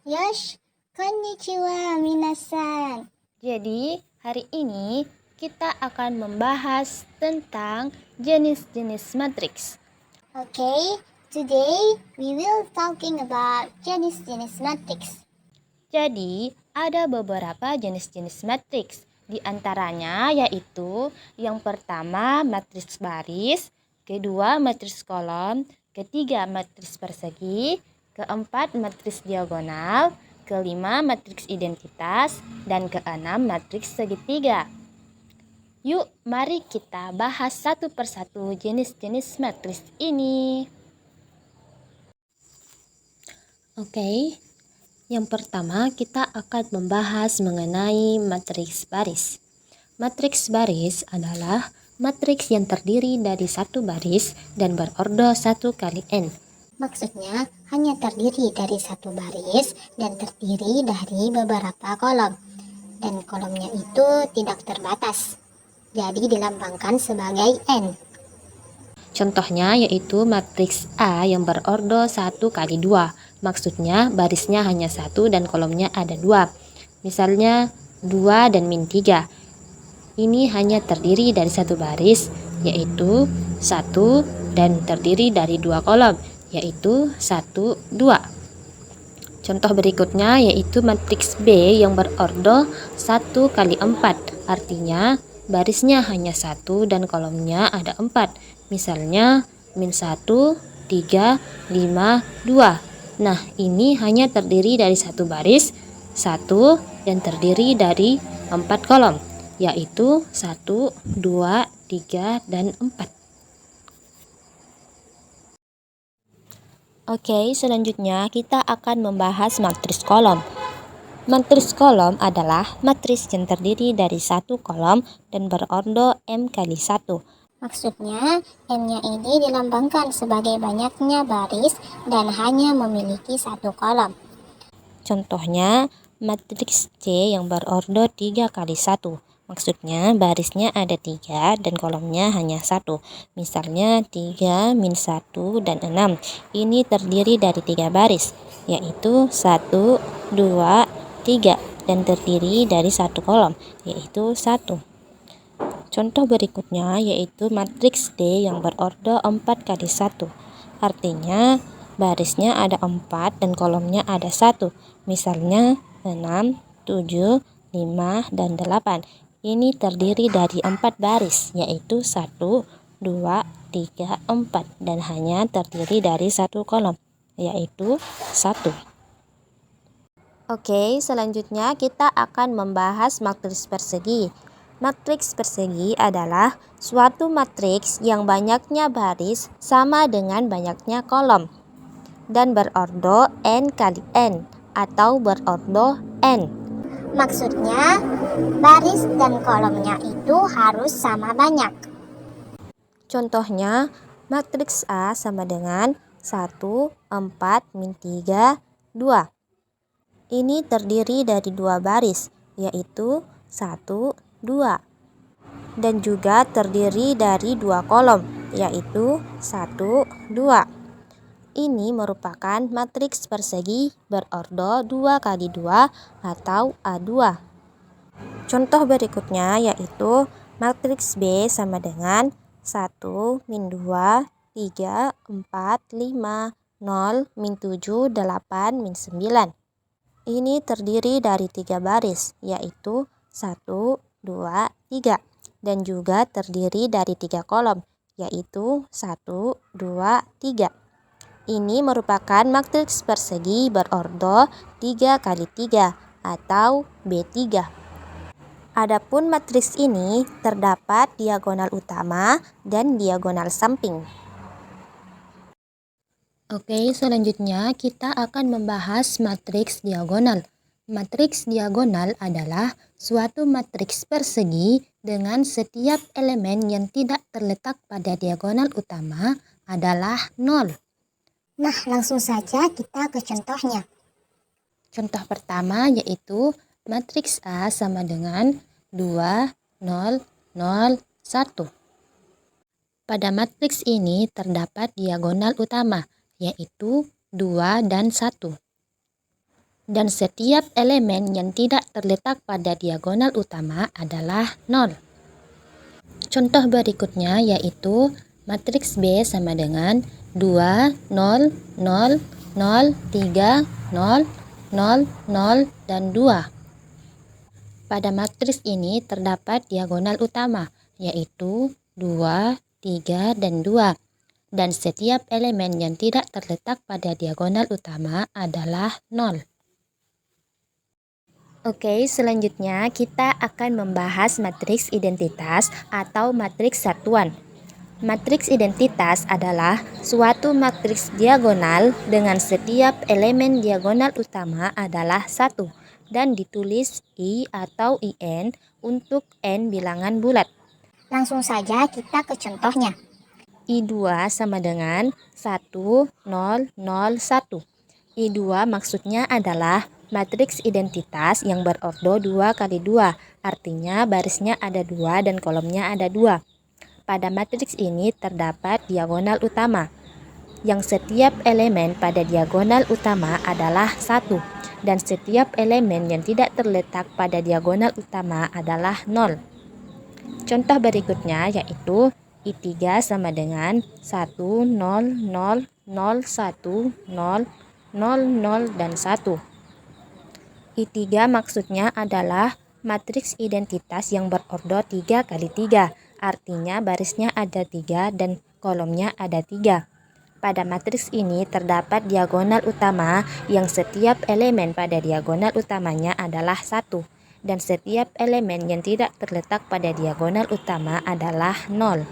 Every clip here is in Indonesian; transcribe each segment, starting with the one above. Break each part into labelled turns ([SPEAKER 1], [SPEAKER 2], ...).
[SPEAKER 1] Yosh, konnichiwa minasan.
[SPEAKER 2] Jadi, hari ini kita akan membahas tentang jenis-jenis matriks.
[SPEAKER 1] Okay, today we will talking about jenis-jenis matriks.
[SPEAKER 2] Jadi, ada beberapa jenis-jenis matriks. Di antaranya yaitu yang pertama matriks baris, kedua matriks kolom, ketiga matriks persegi, keempat matriks diagonal, kelima matriks identitas, dan keenam matriks segitiga. Yuk, mari kita bahas satu persatu jenis-jenis matriks ini. Oke, yang pertama kita akan membahas mengenai matriks baris. Matriks baris adalah matriks yang terdiri dari satu baris dan berordo 1 kali n.
[SPEAKER 1] Maksudnya hanya terdiri dari satu baris dan terdiri dari beberapa kolom. Dan kolomnya itu tidak terbatas. Jadi dilambangkan sebagai n.
[SPEAKER 2] Contohnya yaitu matriks A yang berordo 1 kali 2. Maksudnya barisnya hanya 1 dan kolomnya ada 2. Misalnya 2 dan min 3. Ini hanya terdiri dari satu baris, yaitu 1 dan terdiri dari 2 kolom, yaitu 1, 2. Contoh berikutnya yaitu matriks B yang berordo 1 kali 4. Artinya barisnya hanya 1 dan kolomnya ada 4. Misalnya min 1, 3, 5, 2. Nah, ini hanya terdiri dari satu baris, 1 dan terdiri dari 4 kolom, yaitu 1, 2, 3, dan 4. Oke, selanjutnya kita akan membahas matriks kolom. Matriks kolom adalah matriks yang terdiri dari satu kolom dan berordo m kali 1.
[SPEAKER 1] Maksudnya, n-nya ini dilambangkan sebagai banyaknya baris dan hanya memiliki satu kolom.
[SPEAKER 2] Contohnya, matriks C yang berordo 3 kali 1. Maksudnya barisnya ada 3 dan kolomnya hanya 1. Misalnya 3, min 1, dan 6. Ini terdiri dari 3 baris, yaitu 1, 2, 3. Dan terdiri dari satu kolom, yaitu 1. Contoh berikutnya yaitu matriks D yang berordo 4 kali 1. Artinya barisnya ada 4 dan kolomnya ada 1. Misalnya 6, 7, 5, dan 8. Ini terdiri dari 4 baris, yaitu 1, 2, 3, 4, dan hanya terdiri dari satu kolom, yaitu 1. Oke, selanjutnya kita akan membahas matriks persegi. Matriks persegi adalah suatu matriks yang banyaknya baris sama dengan banyaknya kolom dan berordo n kali n atau berordo n.
[SPEAKER 1] Maksudnya, baris dan kolomnya itu harus sama banyak.
[SPEAKER 2] Contohnya, matriks A sama dengan 1, 4, min 3, 2. Ini terdiri dari 2 baris, yaitu 1, 2. Dan juga terdiri dari 2 kolom, yaitu 1, 2. Ini merupakan matriks persegi berordo 2 kali 2 atau A2. Contoh berikutnya yaitu matriks B sama dengan 1, min 2, 3, 4, 5, 0, min 7, 8, min 9. Ini terdiri dari 3 baris, yaitu 1, 2, 3. Dan juga terdiri dari 3 kolom, yaitu 1, 2, 3. Ini merupakan matriks persegi berordo 3 kali 3 atau B3. Adapun matriks ini terdapat diagonal utama dan diagonal samping. Oke, selanjutnya kita akan membahas matriks diagonal. Matriks diagonal adalah suatu matriks persegi dengan setiap elemen yang tidak terletak pada diagonal utama adalah 0.
[SPEAKER 1] Nah, langsung saja kita ke contohnya.
[SPEAKER 2] Contoh pertama yaitu matriks A sama dengan 2, 0, 0, 1. Pada matriks ini terdapat diagonal utama, yaitu 2 dan 1. Dan setiap elemen yang tidak terletak pada diagonal utama adalah 0. Contoh berikutnya yaitu matriks B sama dengan 2, 0, 0, 0, 3, 0, 0, 0, dan 2. Pada matriks ini terdapat diagonal utama, yaitu 2, 3, dan 2. Dan setiap elemen yang tidak terletak pada diagonal utama adalah 0. Oke, selanjutnya kita akan membahas matriks identitas atau matriks satuan. Matriks identitas adalah suatu matriks diagonal dengan setiap elemen diagonal utama adalah 1 dan ditulis I atau IN untuk N bilangan bulat.
[SPEAKER 1] Langsung saja kita ke contohnya.
[SPEAKER 2] I2 sama dengan 1, 0, 0, 1. I2 maksudnya adalah matriks identitas yang berordo 2 kali 2, artinya barisnya ada 2 dan kolomnya ada 2. Pada matriks ini terdapat diagonal utama, yang setiap elemen pada diagonal utama adalah 1, dan setiap elemen yang tidak terletak pada diagonal utama adalah 0. Contoh berikutnya yaitu I3 sama dengan 1, 0, 0, 0, 1, 0, 0, dan 1. I3 maksudnya adalah matriks identitas yang berordo 3 kali 3, artinya barisnya ada 3 dan kolomnya ada 3. Pada matriks ini terdapat diagonal utama yang setiap elemen pada diagonal utamanya adalah 1, dan setiap elemen yang tidak terletak pada diagonal utama adalah 0.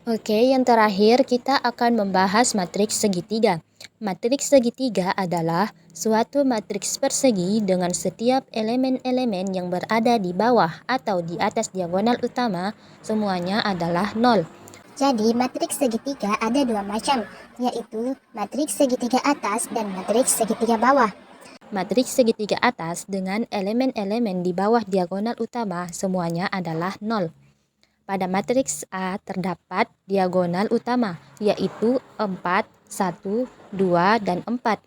[SPEAKER 2] Oke, yang terakhir kita akan membahas matriks segitiga. Matriks segitiga adalah suatu matriks persegi dengan setiap elemen-elemen yang berada di bawah atau di atas diagonal utama semuanya adalah 0.
[SPEAKER 1] Jadi matriks segitiga ada dua macam, yaitu matriks segitiga atas dan matriks segitiga bawah.
[SPEAKER 2] Matriks segitiga atas dengan elemen-elemen di bawah diagonal utama semuanya adalah 0. Pada matriks A terdapat diagonal utama, yaitu 4, 1, 2, dan 4.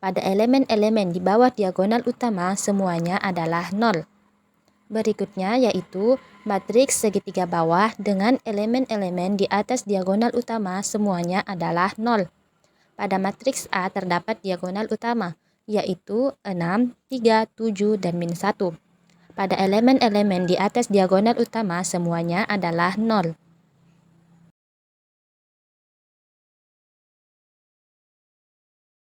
[SPEAKER 2] Pada elemen-elemen di bawah diagonal utama semuanya adalah 0. Berikutnya yaitu matriks segitiga bawah dengan elemen-elemen di atas diagonal utama semuanya adalah 0. Pada matriks A terdapat diagonal utama, yaitu 6, 3, 7, dan -1. Pada elemen-elemen di atas diagonal utama semuanya adalah 0.